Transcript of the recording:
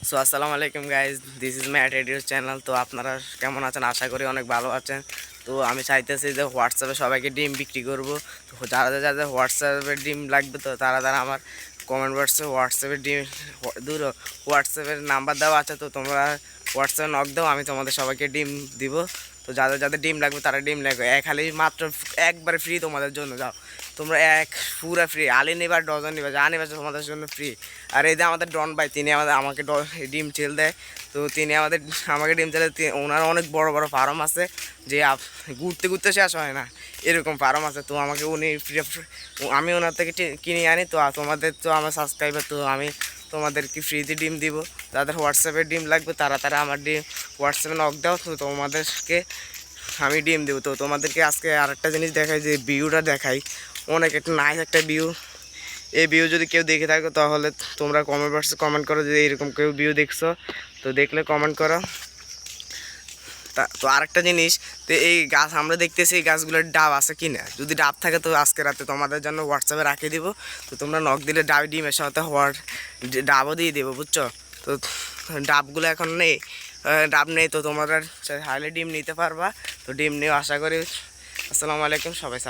So আসসালামু আলাইকুম guys, this is Matt radio channel. তো আপনারা কেমন আছেন? আশা করি অনেক ভালো আছেন। তো আমি চাইতেছি যে হোয়াটসঅ্যাপে সবাইকে ডিম বিক্রি করব। তো যারা যাদের হোয়াটসঅ্যাপে ডিম লাগবে, তো তারা আমার কমেন্ট বক্সে হোয়াটসঅ্যাপে ডিম দূর হোয়াটসঅ্যাপের নাম্বার দেওয়া আছে। তো তোমরা হোয়াটসঅ্যাপে নক দাও, আমি তোমাদের সবাইকে ডিম দিব। তো যাদের যাদের ডিম লাগবে তারা ডিম লাগবে, খালি মাত্র একবারে ফ্রি তোমাদের জন্য। যাও তোমরা পুরা ফ্রি, আলি নিবা ডজন নিবা, যা নিবা তোমাদের জন্য ফ্রি। আর এই যে আমাদের ডন ভাই, তিনি আমাকে ডিম চেল দেয়। তো তিনি আমাকে ডিম চেলে, ওনার অনেক বড় বড় ফার্ম আছে, যে ঘুরতে ঘুরতে শেষ হয় না, এরকম ফার্ম আছে। তো আমাকে উনি আমি ওনার থেকে কিনে আনি। তো তোমাদের তো আমার সাবস্ক্রাইবার, তো আমি তোমাদেরকে ফ্রিতে ডিম দিব। যাদের হোয়াটসঅ্যাপে ডিম লাগবে তারা আমার ডিম হোয়াটসঅ্যাপে নক দাও, তো তোমাদেরকে আমি ডিম দেবো। তো তোমাদেরকে আজকে আরেকটা জিনিস দেখাই, যে ভিউটা দেখাই, অনেক একটা নাইস একটা ভিউ। এই ভিউ যদি কেউ দেখে থাকো তাহলে তোমরা কমেন্ট বক্সে কমেন্ট করো যে এরকম কেউ ভিউ দেখছো। তো দেখলে কমেন্ট করো। তো আরেকটা জিনিস, তো এই গাছ আমরা দেখতেছি, এই গাছগুলোর ডাব আছে কি না। যদি ডাব থাকে তো আজকে রাতে তোমাদের জন্য হোয়াটসঅ্যাপে রাখিয়ে দিব। তো তোমরা নক দিলে ডিমের সাথে ডাবও দিয়ে দেবো, বুঝছো? তো ডাবগুলো এখন নেই, ডাব নেই। তো তোমরা চাইলে ডিম নিতে পারবা। তো ডিম নিয়ে আশা করি। আসসালামু আলাইকুম, সবাই।